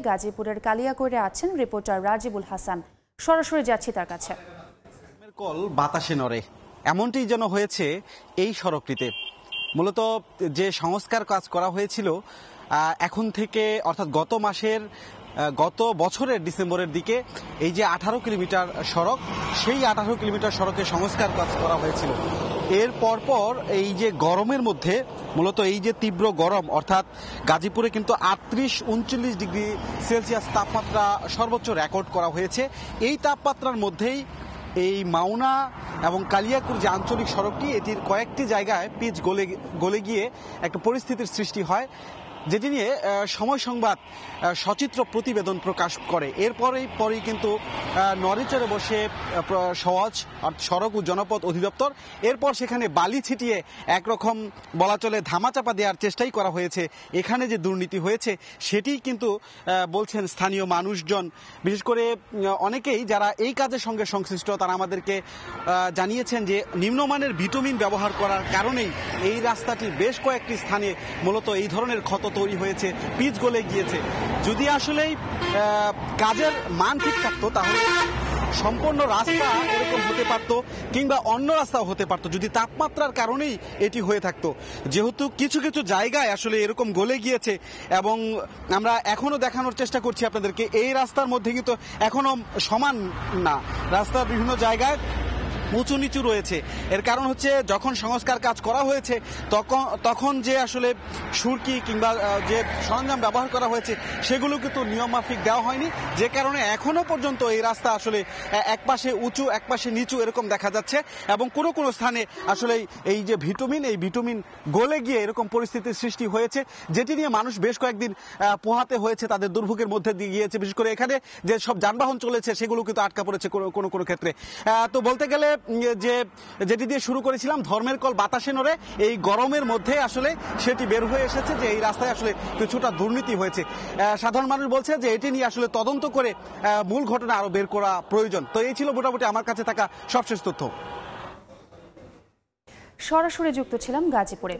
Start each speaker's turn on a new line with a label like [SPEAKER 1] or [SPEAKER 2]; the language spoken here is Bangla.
[SPEAKER 1] গাজীপুরের কালিয়াকৈরে আছেন রিপোর্টার রাজিবুল হাসান। সরাসরি যাচ্ছি তার কাছে।
[SPEAKER 2] কল বাতাসে নড়ে, এমনটিই যেন হয়েছে এই সড়কটিতে। মূলত যে সংস্কার কাজ করা হয়েছিল এখন থেকে, অর্থাৎ গত বছরের ডিসেম্বরের দিকে এই যে 18 কিলোমিটার সড়ক, সেই 18 কিলোমিটার সড়কে সংস্কার কাজ করা হয়েছিল। এর পরপর এই যে গরমের মধ্যে, মূলত এই যে তীব্র গরম, অর্থাৎ গাজীপুরে কিন্তু 38-39 ডিগ্রি সেলসিয়াস তাপমাত্রা সর্বোচ্চ রেকর্ড করা হয়েছে। এই তাপমাত্রার মধ্যেই এই মাওনা এবং কালিয়াকুর যে আঞ্চলিক সড়কটি, এটির কয়েকটি জায়গায় পিচ গলে গিয়ে একটা পরিস্থিতির সৃষ্টি হয়, যেটি নিয়ে সময় সংবাদ সচিত্র প্রতিবেদন প্রকাশ করে। এরপরেই কিন্তু নড়েচড়ে বসে সওয়াজ সড়ক ও জনপথ অধিদপ্তর। এরপর সেখানে বালি ছিটিয়ে একরকম বলা চলে ধামাচাপা দেওয়ার চেষ্টাই করা হয়েছে। এখানে যে দুর্নীতি হয়েছে সেটি কিন্তু বলছেন স্থানীয় মানুষজন, বিশেষ করে অনেকেই যারা এই কাজের সঙ্গে সংশ্লিষ্ট, তারা আমাদেরকে জানিয়েছেন যে নিম্নমানের ভিটামিন ব্যবহার করার কারণেই এই রাস্তাটির বেশ কয়েকটি স্থানে মূলত এই ধরনের ক্ষত তৈরি হয়েছে, পিচ গলে গিয়েছে। যদি আসলেই কাজের মান ঠিক থাকতো তাহলে সম্পূর্ণ রাস্তা এরকম হতে পারত, কিংবা অন্য রাস্তাও হতে পারত, যদি তাপমাত্রার কারণেই এটি হয়ে থাকতো। যেহেতু কিছু কিছু জায়গায় আসলে এরকম গলে গিয়েছে, এবং আমরা এখনো দেখানোর চেষ্টা করছি আপনাদেরকে, এই রাস্তার মধ্যে কিন্তু এখনো সমান না, রাস্তার বিভিন্ন জায়গায় উঁচু নিচু রয়েছে। এর কারণ হচ্ছে যখন সংস্কার কাজ করা হয়েছে তখন যে আসলে সুরকি কিংবা যে সরঞ্জাম ব্যবহার করা হয়েছে সেগুলো কিন্তু নিয়ম মাফিক দেওয়া হয়নি, যে কারণে এখনো পর্যন্ত এই রাস্তা আসলে একপাশে উঁচু একপাশে নিচু এরকম দেখা যাচ্ছে। এবং কোনো কোনো স্থানে আসলে এই যে ভিটামিন গলে গিয়ে এরকম পরিস্থিতির সৃষ্টি হয়েছে, যেটি নিয়ে মানুষ বেশ কয়েকদিন পোহাতে হয়েছে, তাদের দুর্ভোগের মধ্যে দিয়ে গিয়েছে। বিশেষ করে এখানে যে সব যানবাহন চলেছে সেগুলো কিন্তু আটকা পড়েছে কোনো কোনো ক্ষেত্রে। তো বলতে গেলে যেটি দিয়ে শুরু করেছিলাম, ধর্মের কল বাতাসে নড়ে, এই গরমের মধ্যে আসলে সেটি বের হয়ে এসেছে যে এই রাস্তায় আসলে কিছুটা দুর্নীতি হয়েছে। সাধারণ মানুষ বলছে যে এটি নিয়ে আসলে তদন্ত করে মূল ঘটনা আরো বের করা প্রয়োজন। তো এই ছিল মোটামুটি আমার কাছে থাকা সবশেষ তথ্য।
[SPEAKER 1] সরাসরি যুক্ত ছিলাম গাজীপুরে।